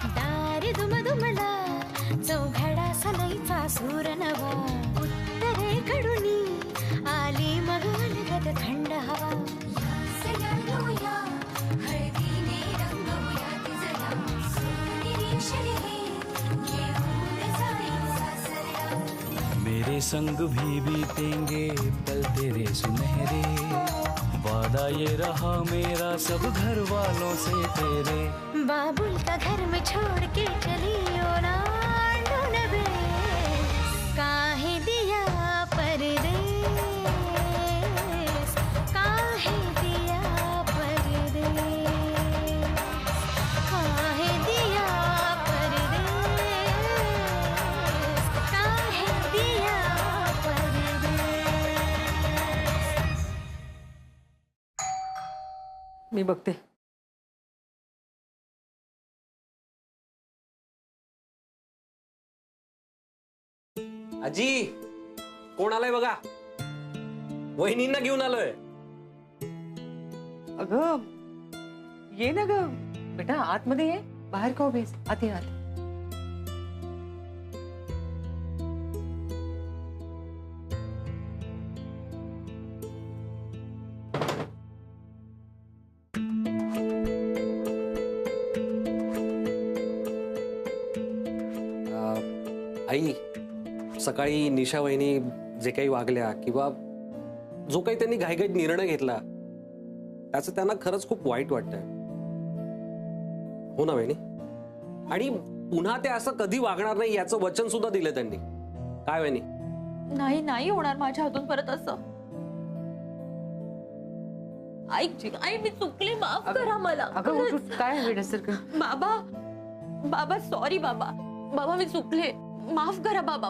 दार दुमदुमला चौघडा सनईचा सूर नवा उत्तरेकडून आली मग अलगद थंड हवा मेरे संग भी बीतेंगे पल तेरे सुनहरे, वादा ये रहा मेरा सब घर वालों से तेरे। बाबुल का घर में छोड़ के चली ओ ना ढूंढबे, काहे दिया परदेस, काहे दिया परदेस, काहे दिया परदेस, काहे दिया परदेस। मी बघते. आजी कोण आलाय बघा. वहिनींना घेऊन आलोय. अगं ये ना ग बेटा, आतमध्ये ये. बाहेर का उभीस? आत ये, आत. आई, सकाळी निशा वहिनी जे काही वागल्या किंवा जो काही त्यांनी घाईघाईत निर्णय घेतला त्याचं त्यांना खरंच खूप वाईट वाटतंय. हो ना वहिनी? आणि पुन्हा ते असं कधी वागणार नाही याचं वचन सुद्धा दिलं त्यांनी. काय वहिनी? नाही नाही होणार माझ्या हातून परत असं. आई मी चुकले, माफ करा मला. अगं काय वेड्यासारखं? बाबा बाबा सॉरी बाबा. बाबा मी चुकले, माफ करा बाबा.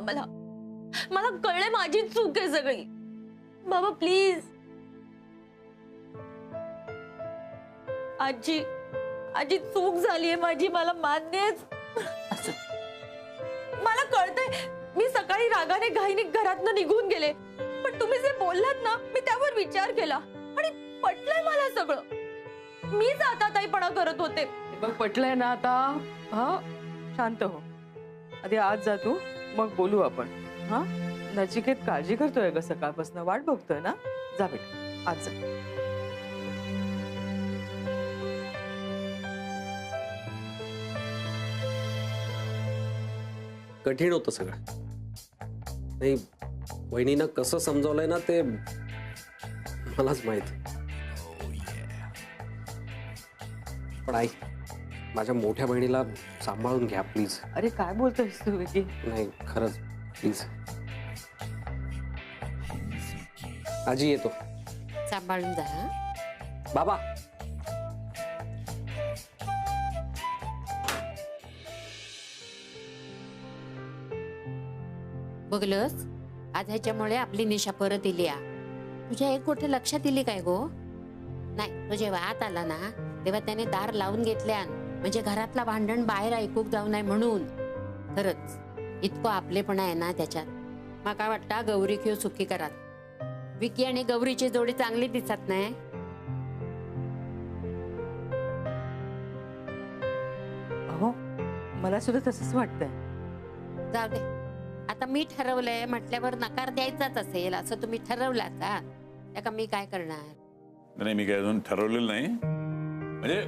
मला कळले माझी चूक आहे सगळी. बाबा प्लीज. आजी आजी चूक झालीये माझी, मला मान्य आहे. मला कळतंय मी सकाळी रागाने घाईने घरातनं निघून गेले, पण तुम्ही जे बोललात ना मी त्यावर विचार केला आणि पटलंय मला सगळं. मीच आता ताईपणा करत होते. बघ पटलंय ना आता. हा शांत हो. आधी आज जा तू, मग बोलू आपण. हा नचिकेत काळजी करतोय ग, सकाळपासून वाट बघतोय ना. जा बेटा आज जा. कठीण होतं सगळं. नाही वहिनीनं कसं समजावलंय ना ते मलाच माहिती. पण आई, माझ्या मोठ्या बहिणीला सांभाळून घ्या प्लीज. अरे काय बोलतोयस तू विकी? नाही खरंच प्लीज. आजी येतो. सांभाळून जा. बाबा बघलस, आज ह्याच्यामुळे आपली निशा परत इली. तुझ्या एक गोष्ट लक्षात इली काय गो? नाही तो जेव्हा आत आला ना तेव्हा त्याने दार लावून घेतल्या, म्हणजे घरातला भांडण बाहेर ऐकूक जाऊ नये म्हणून. खरंच इतकं आपलेपणा आहे ना त्याच्यात. माका वाटतं गौरी खेळ सुखी करात. विकी आणि गौरीची जोडी चांगली दिसत नाही. अहो मला सुद्धा तसंच वाटतंय. जाऊ दे, आता मी ठरवलंय म्हटल्यावर नकार द्यायचाच असेल असं तुम्ही ठरवला का? त्या का मी काय करणार? नाही मी काय अजून ठरवलेलं नाही. म्हणजे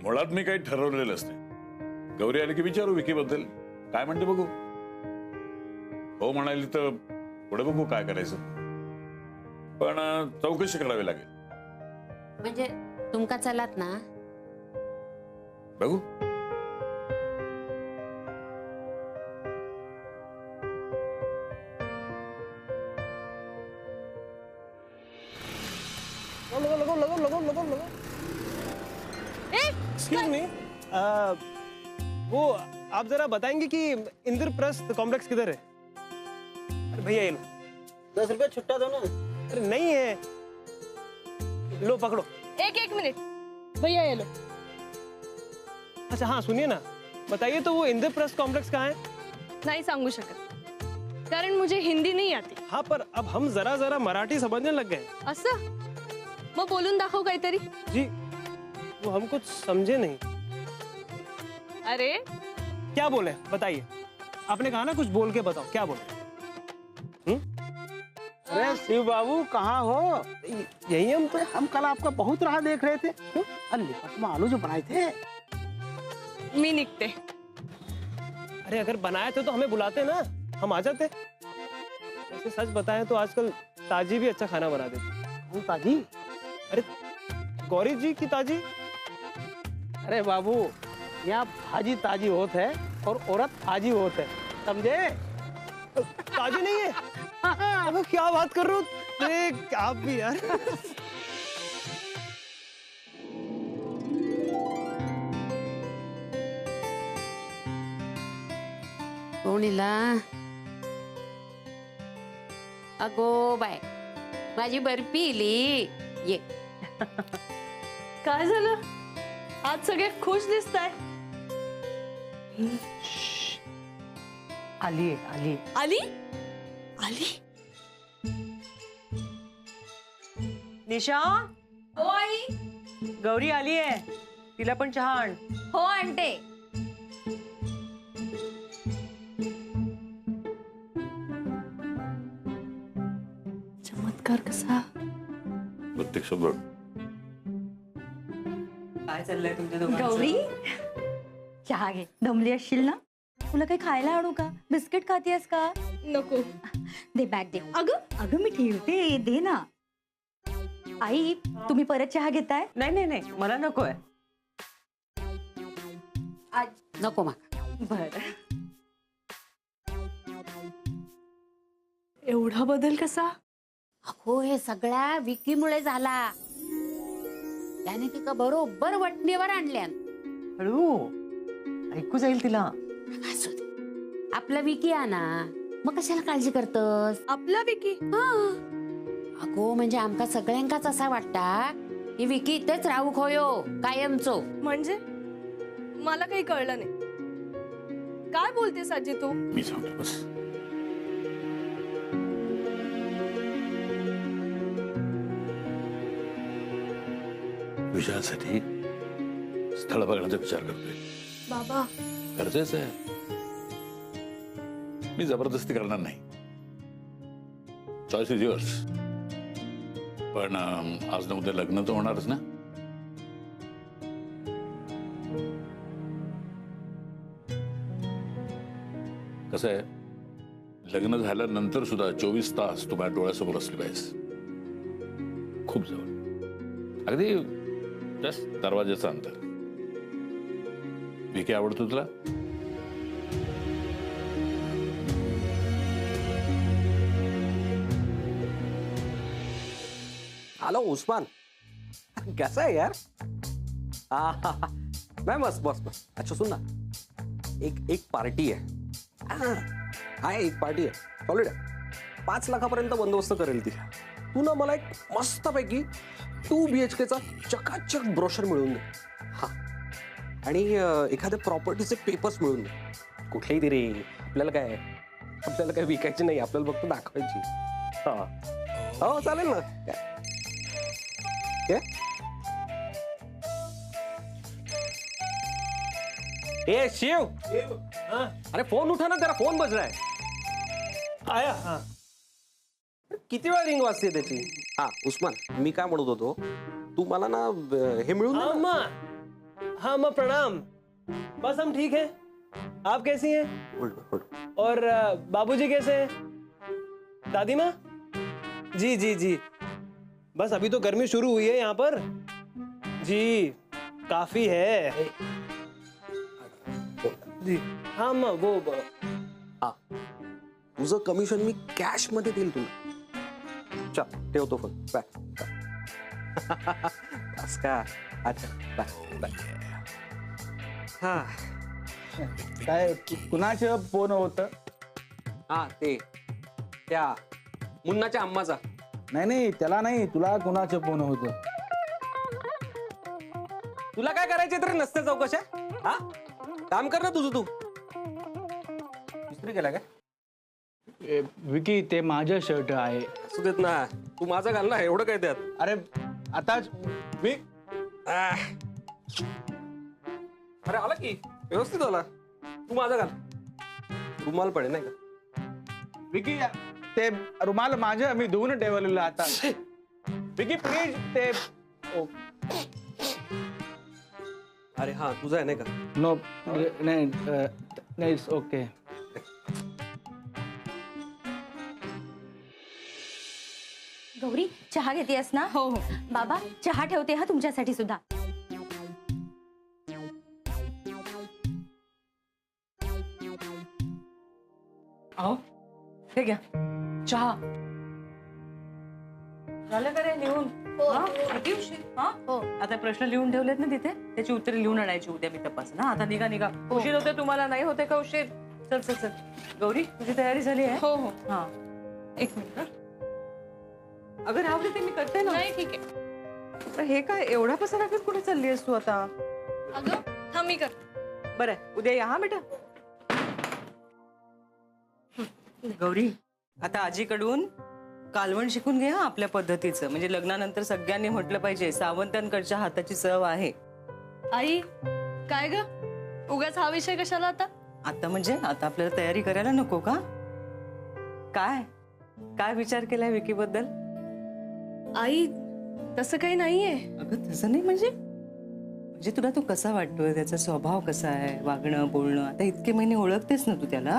मुळात मी काही ठरवलेलंच नाही. गौरी आली की विचारू विकी बद्दल काय म्हणते बघू. हो म्हणाली तर पुढे बघू काय करायचं. पण चौकशी करावी लागेल. म्हणजे तुमका चलात ना? बघू. Excuse me, वो आप जरा बताएंगे कि इंद्रप्रस्थ कॉम्प्लेक्स किधर है? अरे भैया ये लो. 10 रुपये छुट्टा दो ना. अरे नहीं है. लो पकड़ो. एक मिनिट भैया ये लो. अच्छा हाँ सुनिए ना, बताइए तो वो इंद्रप्रस्थ कॉम्प्लेक्स कहाँ है? नहीं सांगू शकत, कारण मुझे हिंदी नहीं आती. हाँ पर अब हम जरा जरा मराठी समझने लग गए. असं मग बोलून दाखव काहीतरी. जी वो हम कुछ समझे नहीं. अरे क्या बोले बताइए, आपने कहा ना कुछ बोल के बताओ, क्या बोले? अरे शिव बाबू कहाँ हो? यही हम तो। हम कल आपका बहुत राह देख रहे थे। अरे पटमा आलू जो बनाए थे। मी निघते। अरे अगर बनाए थे तो हमें बुलाते ना, हम आ जाते। वैसे सच बताएं तो आजकल ताजी भी अच्छा खाना बना देती। कौन ताजी? अरे गौरी जी की ताजी। अरे बाबू यहाँ भाजी ताजी होत है और औरत ताजी होत है, समझे? ताजी नहीं है? अब क्या बात कर रहे हो? देख आप भी यार। कोणीला अगो बाय माझी बर्फी इली ये. काय झालं? आज सगळे खुश दिसताय. आली आली. आली आली. निशा, हो आई. गौरी आली आहे, तिला पण चहा आण. हो आणते. चमत्कार कसा? प्रत्येक शब्द. काय चाललंय तुमच्या दोघांचं? गौरी चहा घे, दमली असशील ना? तुला काही खायला आणू का? बिस्किट खातीयस का? नको. दे बॅग दे. अगं अगं मी ठेवते, दे ना. आई तुम्ही परत चहा घेताय? नाही नाही नाही, मला नकोय. नको माका. बर. एवढा बदल कसा? हो हे सगळ्या विकीमुळे झाला. त्याने तिका बरोबर वटणीवर आणल्या. हळू ऐकू जाईल तिला. असू दे, आपला विकी आहे ना, मग कशाला काळजी करतस? आपला विकी. अगो म्हणजे आमका सगळ्यांकाच असा वाटता की विकी इथेच राहू खोयो कायमचो. म्हणजे मला काही कळलं नाही. काय बोलतेस आजी तू? मी सांगतो बस. विजयासाठी स्थळ बघण्याचा विचार करतोय. बाबा गरजेचं आहे. मी जबरदस्ती करणार नाही. Choice is yours. पण आज ना उद्या लग्न तर होणारच ना. कसं आहे, लग्न झाल्यानंतर सुद्धा 24 तास तू माझ्या डोळ्यासमोर असली पाहिजे. खूप जवळ, अगदी जस्ट दरवाजाचं अंतर. विकी आवडतो तुला? हेलो उस्मान, कैसा है यार? मैं बस बस बस. अच्छा सुन ना, एक पार्टी है. हाँ एक पार्टी है, सॉलिड आहे. 5 लाखापर्यंत बंदोबस्त करेल ती. तू ना मला एक मस्तपैकी 2 BHK चा चकाचक ब्रोशर मिळवून दे. हा, आणि एखाद्या प्रॉपर्टीचे पेपर्स मिळवून दे. कुठलेही तरी. आपल्याला काय विकायची नाही, आपल्याला फक्त दाखवायची. हा हो चालेल ना. क्या? ए शिव, अरे फोन उठा ना, तेरा फोन बज रहा है. आया. हाँ किती वेळा रिंग वाजते त्याची. हा उस्मान, मी काय म्हणत होतो, तू मला ना हे मिळून हाँ दे ना. अम्मा, हाँ अम्मा प्रणाम. बस हम ठीक हैं. आप कैसी हैं? होल्ड. और बाबूजी कैसे हैं? दादी माँ? जी जी जी. बस अभी तो गर्मी शुरू हुई है यहाँ पर. जी काफी है. जी हाँ अम्मा वो हा, तुझं कमिशन मी कॅश मध्ये देईल तुला. चल ठेवतो फोन. बाय. बस का. अच्छा बाय बाय. हा काय कुणाचं फोन होत? हा ते त्या मुन्नाच्या अम्माचा. नाही त्याला नाही, तुला कुणाचं फोन होत? तुला काय करायचे तरी नसते चौकशा. हा काम कर ना तुझं तू. इस्त्री केला काय? विकी ते माझं शर्ट आहे. असू देत ना, तू माझा घाल ना, एवढं काय त्यात. अरे आताच अरे आला की व्यवस्थित आला. तू माझा घाल. रुमाल पडे नाही का? विकी ते रुमाल माझं मी धुवून ठेवलेलं आता. विकी प्लीज ते अरे हा तुझा आहे नाही का? नो नाही नाही ओके. गौरी चहा घेतेस ना? हो हो. बाबा चहा ठेवते हा तुमच्यासाठी सुद्धा. अहो हे घ्या चहा. झालं का रे लिहून? हा? किती उशीर? हा? आता प्रश्न लिहून ठेवलेत ना तिथे, त्याची उत्तरे लिहून आणायची उद्या मी तपास ना. आता निघा निघा. उशीर होते तुम्हाला, नाही होते का उशीर? चल चल चल. गौरी तुझी तयारी झाली आहे? हो हो. हा एक मिनिट. अगं राहू दे, ते मी करते ना. नाही ठीक आहे. पण हे काय एवढा पसारा घेऊन कुठे चालली आहेस तू आता? अगं थांब मी कर. बरं आहे, उद्या या हा बेटा. गौरी आता आजीकडून कालवण शिकून घे हा आपल्या पद्धतीचं. म्हणजे लग्नानंतर सगळ्यांनी म्हटलं पाहिजे सावंतांकडच्या हाताची चव आहे. आई काय ग उगाच हा विषय कशाला आता? आता म्हणजे आता आपल्याला तयारी करायला नको का? काय काय विचार केलाय विकी बद्दल? आई तसं काही नाहीये. अगं तसं नाही म्हणजे तुला तो कसा वाटतोय, त्याचा स्वभाव कसा आहे, वागणं बोलणं. आता इतके महिने ओळखतेस ना तू त्याला.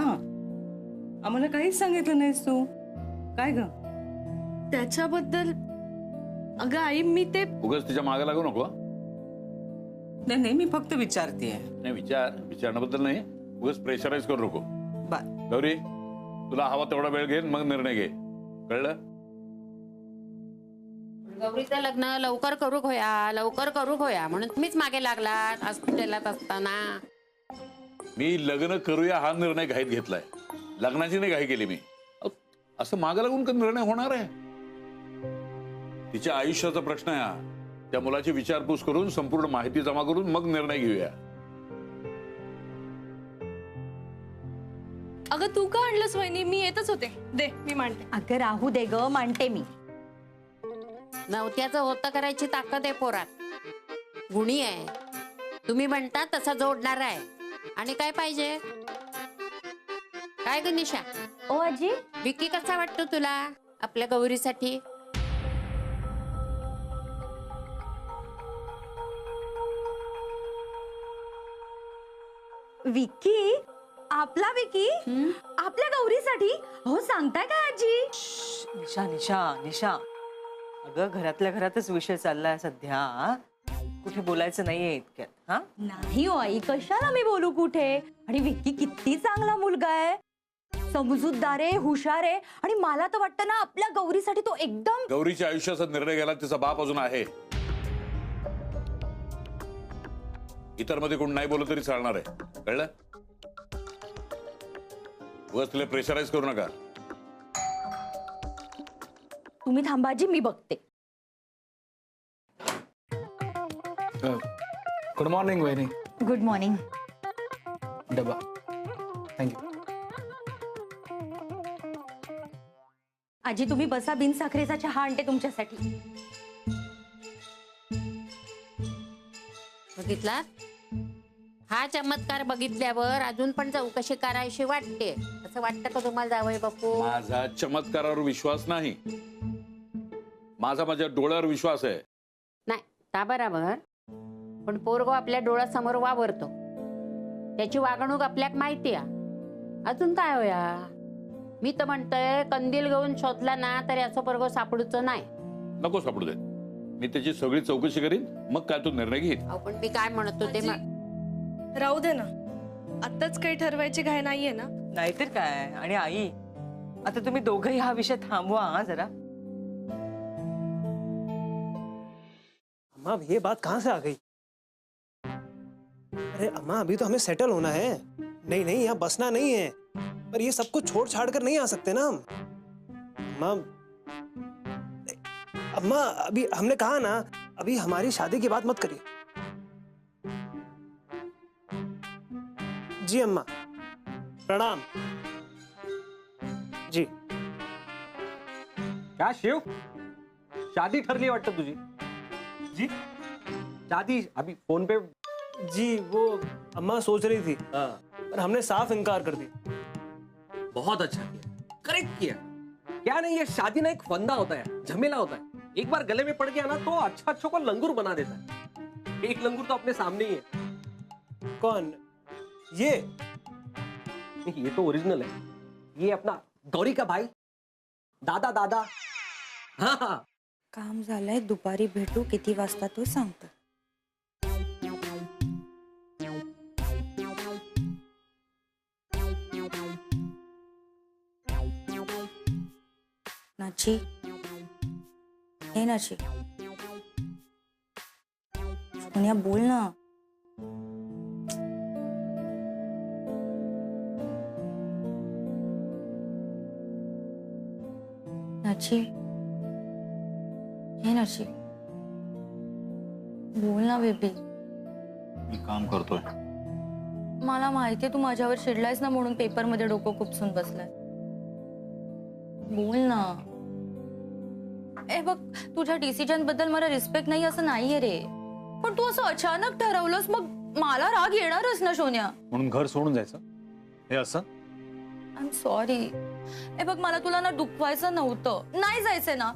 आम्हाला काहीच सांगितलं नाहीस तू. काय ग? त्याच्याबद्दल अगं आई मी ते उगाच तिच्या मागे लागू नको. नाही नाही, मी फक्त विचारतेय. नाही विचारण्याबद्दल नाही. उगाच प्रेशराईज करू नको. गौरी तुला हवा तेवढा वेळ घे, मग निर्णय घे. कळलं? गौरीचं लग्न लवकर करू होया म्हणून तुम्हीच मागे लागलात हॉस्पिटलात असताना. मी लग्न करूया हा निर्णय घाईत घेतलाय. लग्नाची नाही घाई केली मी. असं मागे लागून का निर्णय होणार आहे? तिच्या आयुष्याचा प्रश्न आहे हा. त्या मुलाची विचारपूस करून संपूर्ण माहिती जमा करून मग निर्णय घेऊया. अगं तू का आणलंस वहिनी? मी येतच होते. दे मी मांडते. अगं राहू दे ग, मांडते मी. नवत्याचं होतं करायची ताकद आहे पोरात. गुणी आहे. तुम्ही म्हणता तसा जोडणार आहे. आणि काय पाहिजे? काय ग निशा? ओ आजी विकी कसा वाटतो तुला आपल्या गौरीसाठी? विकी? आपला विकी? आपल्या गौरीसाठी? हो सांगताय काय आजी? निशा निशा निशा, अगं घरातल्या घरातच विषय चाललाय सध्या. कुठे बोलायचं नाहीये इतक्यात. हा नाही हो आई, कशाला मी बोलू कुठे? आणि विकी किती चांगला मुलगा आहे, समजूतदार आहे, हुशार आहे. आणि मला तर वाटतं ना आपल्या गौरीसाठी तो एकदम. गौरीच्या आयुष्याचा निर्णय घ्यायला तिचा बाप अजून आहे. इतर मध्ये कोण नाही बोलत तरी चालणार आहे. कळलं? बस तिला प्रेशराईज करू नका. तुम्ही थांबा आजी, मी बघते. गुड मॉर्निंग वहिनी. Good morning. डबा थँक्यू. आजी तुम्ही बसा, बिन साखरेचा चहा आणते तुमच्यासाठी. बघितला? हा चमत्कार बघितल्यावर अजून पण चौकशी करायची वाटते. असं वाटतं का तुम्हाला जावई बापू? माझा चमत्कारावर विश्वास नाही. माझा माझ्या डोळ्यावर विश्वास आहे. नाही ता बरोबर, पण पोरगो आपल्या डोळ्यासमोर वावरतो. त्याची वागणूक आपल्याक माहिती आहे. अजून काय होया? मी तर म्हणतोय कंदील घेऊन शोधला ना तरी असं पोरगो सापडूच नाही. नको सापडू दे. मी त्याची सगळी चौकशी करीन, मग काय तू निर्णय घेईन. पण मी काय म्हणतो ते राहू दे ना, आताच काही ठरवायची घाई नाहीये ना. नाहीतर काय. आणि आई आता तुम्ही दोघंही हा विषय थांबवा हा जरा. अम्मा ये बात कहाँ से आ गई? अरे अम्मा अभी तो हमें सेटल होना है. नहीं नहीं यहाँ बसना नहीं है. पर ये सब कुछ छोड़ छाड़ कर नहीं आ सकते ना हम. अम्मा अम्मा अभी हमने कहा ना, अभी हमारी शादी की बात मत करिए. जी अम्मा प्रणाम. जी. क्या शिव, शादी ठरली वाटतं तुझी? जी शादी अभी फोन पे जी वो अम्मा सोच रही थी, पर हमने साफ इनकार कर दिया। बहुत अच्छा किया, करेक्ट किया। क्या नहीं, ये शादी ना एक फंदा होता है, झमेला होता है। एक बार गले में पड़ गया ना तो अच्छा अच्छों को लंगूर बना देता है। एक लंगूर तो अपने सामने ही है। कौन? ये ये तो ओरिजिनल है, ये अपना गौरी का भाई, दादा दादा। हाँ काम झालंय, दुपारी भेटू, किती वाजता तो सांगतो. नाची, हे नाची, सोनिया बोल ना. नाची, हे नाची, बोल ना बेबी. मी काम करतोय. मला माहितीये तू माझ्यावर चिडलायस ना, म्हणून पेपर मध्ये डोकं खुपसून बसलाय. बोल ना. ए बघ, तुझ्या डिसिजन बद्दल मला रिस्पेक्ट नाही असं नाहीये रे, पण तू असं अचानक ठरवलंस, मग मला राग येणारच ना सोन्या. म्हणून घर सोडून जायचं हे असं? I am sorry. ए बघ, मला तुला ना दुखवायचं नव्हतं, नाही जायचंय ना,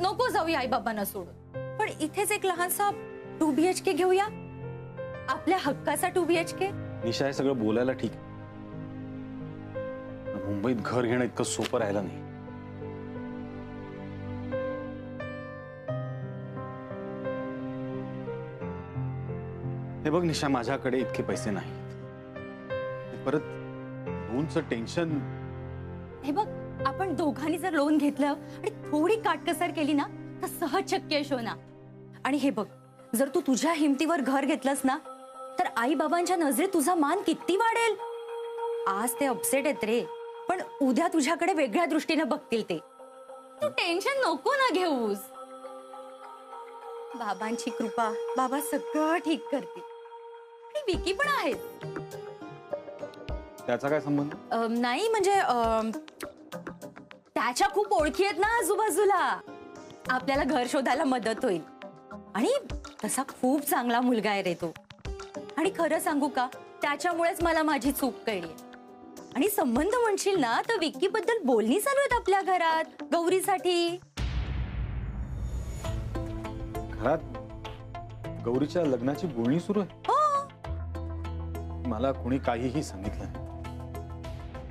नको जाऊया आई बाबांना सोडून. पण इथेच एक लहानसा 2 BHK घेऊया, आपल्या हक्काचा 2 BHK. निशा, हे सगळं बोलायला ठीक आहे, मुंबईत घर घेणं इतकं सोपं राहिलं नाही. हे बघ निशा, माझ्याकडे इतके पैसे नाहीत. परत लोनचं टेन्शन. हे बघ, आपण दोघांनी जर लोन घेतलं आणि थोडी काटकसर केली ना तर सहज शक्य आहे शोना. आणि हे बघ, जर तू तुझ्या हिमतीवर घर घेतलंस ना तर आई बाबांच्या नजरेत तुझा मान किती वाढेल. आज ते अपसेट आहेत रे, पण उद्या तुझ्याकडे वेगळ्या दृष्टीने बघतील ते. तू टेन्शन नको ना घेऊस. बाबांची कृपा, बाबा सगळं ठीक करतील. आणि विकी पण आहे. त्याचा काय संबंध? नाही म्हणजे त्याच्या खूप ओळखी आहेत ना आजूबाजूला, आपल्याला घर शोधायला मदत होईल. आणि तसा खूप चांगला मुलगा आहे रे तो. आणि खरं सांगू का, त्याच्यामुळेच मला माझी चूक कळली. आणि संबंध म्हणशील ना तर विक्की बद्दल बोलणी चालू आहेत आपल्या घरात गौरीसाठी. घरात गौरीच्या लग्नाची बोलणी सुरू आहे? मला कोणी काहीही सांगितलं नाही,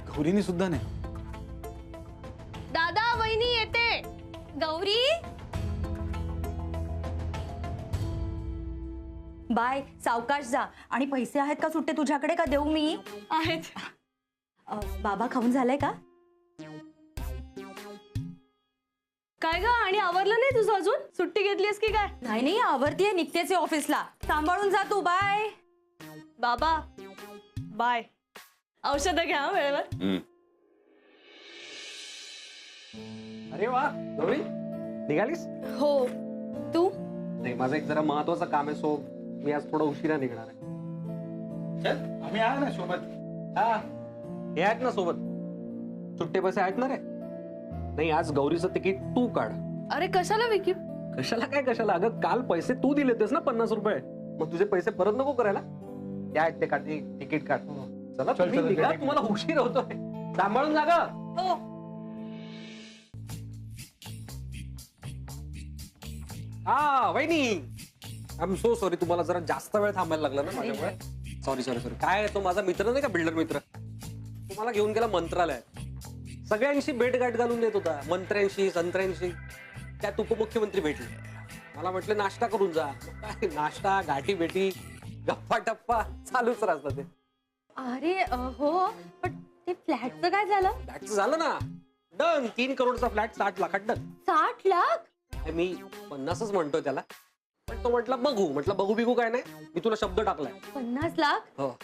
गौरीने सुद्धा नाही. दादा, वहिनी येते. गौरी, बाय. सावकाश जा. आणि पैसे आहेत का सुट्टे तुझ्याकडे, का देऊ मी? आहेत. बाबा खाऊन झालंय का? काय ग, आणि आवरलं नाही तुझं अजून? सुट्टी घेतलीस की काय? नाही नाही, आवरतीये, निघतेच ऑफिसला. सांभाळून जा तू. बाय. बाबा बाय. औषध घ्या वेळेवर. अरे वा गौरी, निघालीस? हो. तू? नाही, माझं एक जरा महत्वाचं काम आहे, सो मी आज थोडं उशिरा निघणार आहे. चल, आम्ही आहे ना सोबत. हा, हे आहेत ना सोबत, सुट्टे पैसे आहेत ना रे. नाही, आज गौरीचं तिकीट तू काढ. अरे कशाला विकी? कशाला काय कशाला, अगं काल पैसे तू दिले होतेस ना 50 रुपये, मग तुझे पैसे परत नको करायला. त्या आहेत ते काढ, तिकीट काढ. चला तुम्ही निघा, तुम्हाला उशीर होतोय. सांभाळून जा गं. हो. हा वहिनी, आय एम सो सॉरी, तुम्हाला जरा जास्त वेळ थांबायला लागला ना माझ्यामुळे. Sorry sorry sorry. काय तो माझा मित्र नाही का, बिल्डर मित्र, तुम्हाला घेऊन गेला मंत्रालयात. सगळ्यांशी भेटगाठ घालून देत होता, मंत्र्यांशी संत्र्यांशी. त्यात उपमुख्यमंत्री भेटले. मला म्हटलं नाश्ता करून जा. काय नाश्ता, गाठी भेटी, गप्पा टप्पा चालूच राहतात ते. अरे हो, पण ते फ्लॅटचं काय झालं? फ्लॅटचं झालं ना, डन. 3 करोडचा फ्लॅट 60 लाखात डन. 60 लाख? मी 50च म्हणतोय त्याला, पण तो म्हटलं बघू. म्हटलं बघू बिघू काय नाही, मी तुला शब्द टाकलाय. 50 लाख? हो.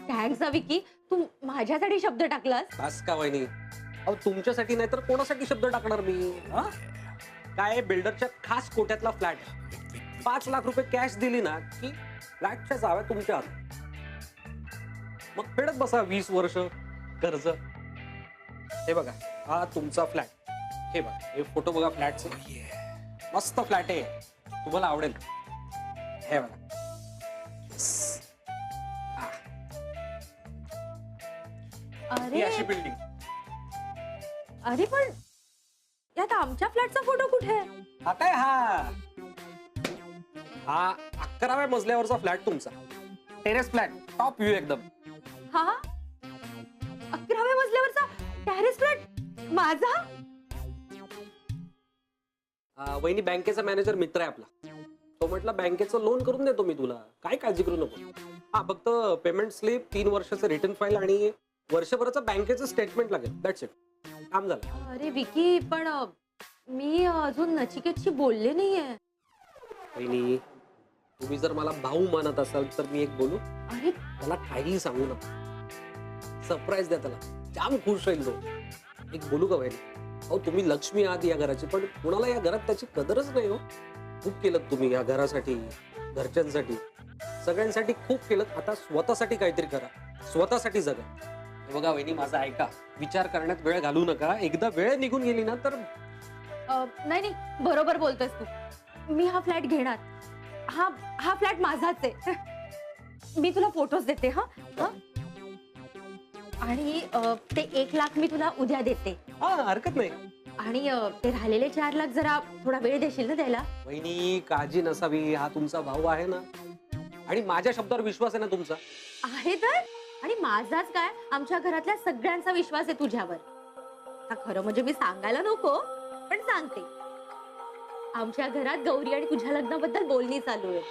थँक्स विकी, तू माझ्यासाठी शब्द टाकलास. बस का वहिनी, अहो तुमच्यासाठी नाही तर कोणासाठी शब्द टाकणार मी? काय बिल्डरच्या खास कोट्यातला फ्लॅट, 5 लाख रुपये कॅश दिली ना की फ्लॅटच्या जाव्या तुमच्या हातात. मग फेडत बसा 20 वर्ष कर्ज. हे बघा, हा तुमचा फ्लॅट. हे बघा, हे फोटो बघा फ्लॅटचे. मस्त फ्लॅट आहे, तुम्हाला आवडेल. हे बघा. अरे अशी बिल्डिंग. अरे पण यात आमच्या फ्लॅटचा फोटो कुठे आहे? हा काय हा 11व्या मजल्यावरचा फ्लॅट तुमचा. टेरेस फ्लॅट, टॉप व्ह्यू एकदम. हा 11व्या मजल्यावरचा टेरेस फ्लॅट माझा? वहिनी बँकेचा मॅनेजर मित्र आहे आपला. तो म्हटला बँकेचं लोन करून देतो मी तुला, काय काळजी करू नको. हा फक्त पेमेंट स्लिप, 3 वर्षाचं रिटर्न फाईल आणि वर्षभराचं बँकेचं स्टेटमेंट लागेल. That's it. काम झालं. अरे विकी, पण मी अजून नचिकेतशी बोलले नाहीये. वहिनी तुम्ही जर मला भाऊ मानत असाल तर मी एक बोलू. अरे त्याला काहीही सांगू नका. सरप्राईज द्या त्याला, जाम खुश होईल तो. एक बोलू का वहिनी? अहो तुम्ही लक्ष्मी आहात या घराची, पण कोणाला या घरात त्याची कदरच नाही हो. खूप केलं तुम्ही या घरासाठी, घरच्यांसाठी, सगळ्यांसाठी खूप केलं. आता स्वतःसाठी काहीतरी करा, स्वतःसाठी जगा. हे बघा वहिनी माझा ऐका, विचार करण्यात वेळ घालू नका. एकदा वेळ निघून गेली ना तर नाही नाही, बरोबर बोलतोयस तू. मी हा फ्लॅट घेणार. हा फ्लॅट माझाच आहे. मी तुला फोटोज देते. हा आणि ते 1 लाख मी तुला उद्या देते. हा हरकत नाही. आणि ते राहिलेले 4 लाख जरा थोडा वेळ देशील ना द्यायला? वहिनी काळजी नसावी, हा तुमचा भाऊ आहे ना, आणि माझ्या शब्दावर विश्वास आहे ना तुमचा. आहे तर. आणि माझाच काय, आमच्या घरातल्या सगळ्यांचा विश्वास आहे तुझ्यावर. आता खरं म्हणजे मी सांगायला नको, पण सांगते. आमच्या घरात गौरी आणि तुझ्या लग्नाबद्दल बोलणी चालू आहे.